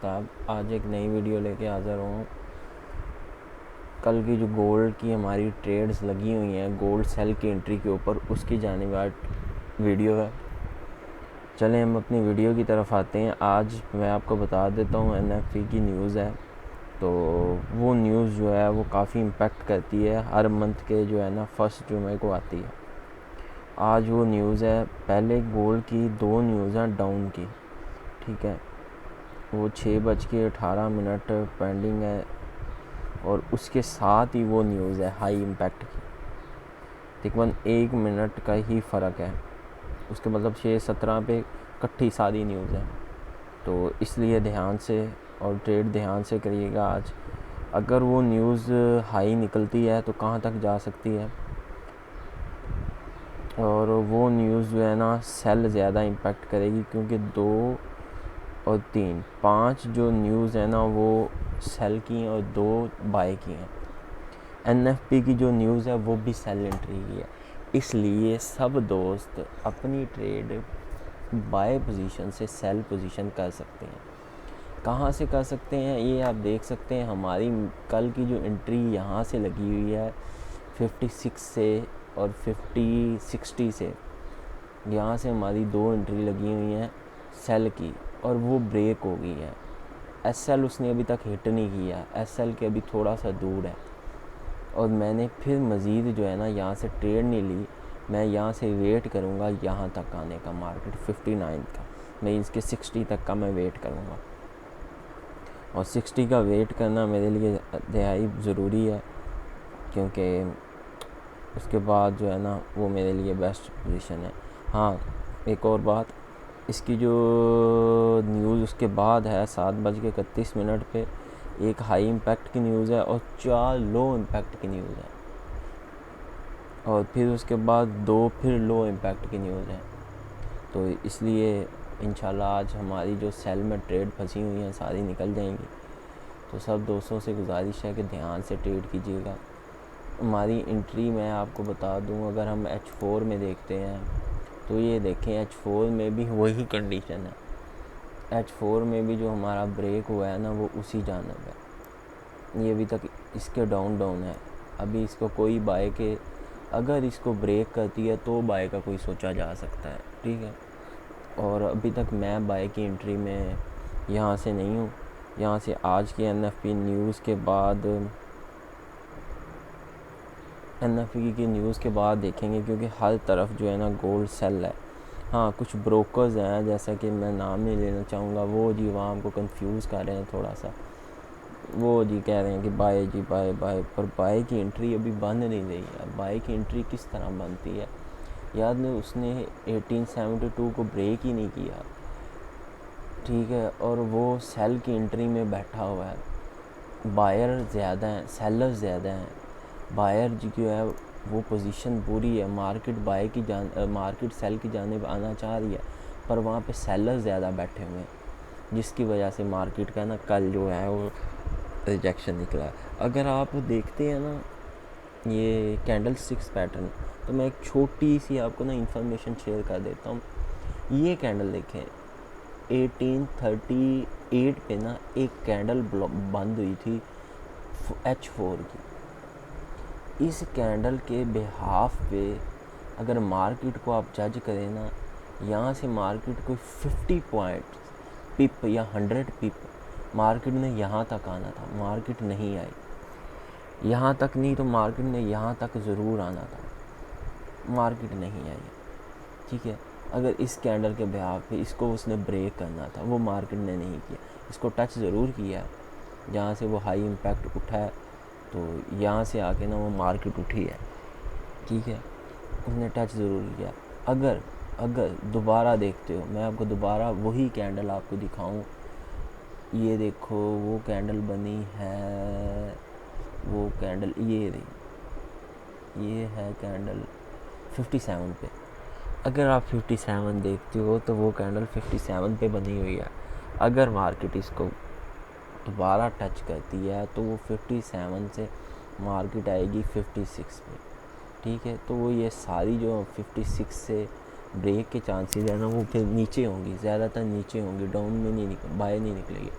आफ्ताब। आज एक नई वीडियो लेके हाज़िर हूँ। कल की जो गोल्ड की हमारी ट्रेड्स लगी हुई हैं गोल्ड सेल की एंट्री के ऊपर, उसकी जानिबात वीडियो है। चलें हम अपनी वीडियो की तरफ आते हैं। आज मैं आपको बता देता हूँ NFP की न्यूज़ है, तो वो न्यूज़ जो है वो काफ़ी इम्पेक्ट करती है। हर मंथ के जो है ना फर्स्ट जुमे को आती है। आज वो न्यूज़ है, पहले गोल्ड की 2 न्यूज़ हैं डाउन की, ठीक है। वो 6:18 पेंडिंग है और उसके साथ ही वो न्यूज़ है हाई इम्पैक्ट की। तकरीबन 1 मिनट का ही फ़र्क है, उसके मतलब 6:17 पे इकट्ठी सारी न्यूज़ है। तो इसलिए ध्यान से और ट्रेड ध्यान से करिएगा। आज अगर वो न्यूज़ हाई निकलती है तो कहाँ तक जा सकती है, और वो न्यूज़ जो है ना सेल ज़्यादा इम्पैक्ट करेगी, क्योंकि 2 और 3 5 जो न्यूज़ है ना वो सेल की और 2 बाय की हैं। NFP की जो न्यूज़ है वो भी सेल एंट्री की है, इसलिए सब दोस्त अपनी ट्रेड बाय पोजीशन से सेल पोजीशन कर सकते हैं। कहाँ से कर सकते हैं ये आप देख सकते हैं। हमारी कल की जो एंट्री यहाँ से लगी हुई है 56 से और 60 से, यहाँ से हमारी 2 एंट्री लगी हुई हैं सेल की, और वो ब्रेक हो गई है। SL उसने अभी तक हिट नहीं किया, SL के अभी थोड़ा सा दूर है। और मैंने फिर मज़ीद जो है ना यहाँ से ट्रेड नहीं ली, मैं यहाँ से वेट करूँगा यहाँ तक आने का, मार्केट 59 का। मैं इसके 60 तक का मैं वेट करूँगा, और 60 का वेट करना मेरे लिए इंतहाई ज़रूरी है, क्योंकि उसके बाद जो है ना वो मेरे लिए बेस्ट पोजीशन है। हाँ, एक और बात, इसकी जो न्यूज़ उसके बाद है 7:31 पे एक हाई इम्पैक्ट की न्यूज़ है और 4 लो इम्पैक्ट की न्यूज़ है, और फिर उसके बाद 2 फिर लो इम्पैक्ट की न्यूज़ है। तो इसलिए इंशाल्लाह आज हमारी जो सेल में ट्रेड फंसी हुई हैं सारी निकल जाएंगी। तो सब दोस्तों से गुजारिश है कि ध्यान से ट्रेड कीजिएगा। हमारी एंट्री मैं आपको बता दूं, अगर हम H4 में देखते हैं तो ये देखें H4 में भी वही कंडीशन है। H4 में भी जो हमारा ब्रेक हुआ है ना वो उसी जानब है। ये अभी तक इसके डाउन है। अभी इसको कोई बाय के, अगर इसको ब्रेक करती है तो बाय का कोई सोचा जा सकता है, ठीक है। और अभी तक मैं बाय की एंट्री में यहाँ से नहीं हूँ। यहाँ से आज की NFP न्यूज़ के बाद देखेंगे, क्योंकि हर तरफ जो है ना गोल्ड सेल है। हाँ, कुछ ब्रोकर्स हैं, जैसा कि मैं नाम नहीं लेना चाहूँगा, वो जी वहाँ हमको कंफ्यूज कर रहे हैं थोड़ा सा। वो जी कह रहे हैं कि बाय जी बाय, पर बाय की एंट्री अभी बंद नहीं रही है। बाय की एंट्री किस तरह बनती है, याद नहीं, उसने 1872 को ब्रेक ही नहीं किया, ठीक है, और वो सेल की एंट्री में बैठा हुआ है। बायर ज़्यादा हैं, सेलर ज़्यादा हैं। बायर जो है वो पोजीशन पूरी है, मार्केट सेल की जानिब आना चाह रही है, पर वहाँ पे सेलर ज़्यादा बैठे हुए हैं, जिसकी वजह से मार्केट का ना कल जो है वो रिजेक्शन निकला। अगर आप देखते हैं ना ये कैंडल स्टिक्स पैटर्न, तो मैं एक छोटी सी आपको ना इंफॉर्मेशन शेयर कर देता हूँ। ये कैंडल देखें 1838 पे ना एक कैंडल बंद हुई थी H4 की। इस कैंडल के बिहाफ पे अगर मार्केट को आप जज करें ना, यहाँ से मार्केट को 50 पॉइंट पिप या 100 पिप मार्केट ने यहाँ तक आना था, मार्केट नहीं आई। यहाँ तक नहीं तो मार्केट ने यहाँ तक ज़रूर आना था, मार्केट नहीं आई, ठीक है। अगर इस कैंडल के बिहाफ पे इसको उसने ब्रेक करना था, वो मार्केट ने नहीं किया। इसको टच ज़रूर किया है, जहाँ से वो हाई इम्पैक्ट उठा है, तो यहाँ से आके ना वो मार्केट उठी है, ठीक है, उसने टच ज़रूर किया। अगर दोबारा देखते हो, मैं आपको दोबारा वही कैंडल आपको दिखाऊं, ये देखो वो कैंडल बनी है, वो कैंडल ये है कैंडल 57 पे। अगर आप 57 देखते हो तो वो कैंडल 57 पे बनी हुई है। अगर मार्केट इसको दोबारा टच करती है तो वो 57 से मार्केट आएगी 56 पे, ठीक है। तो वो ये सारी जो 56 से ब्रेक के चांसेस है ना वो फिर नीचे होंगी, ज़्यादातर नीचे होंगी, डाउन में नहीं बाय नहीं निकलेगी।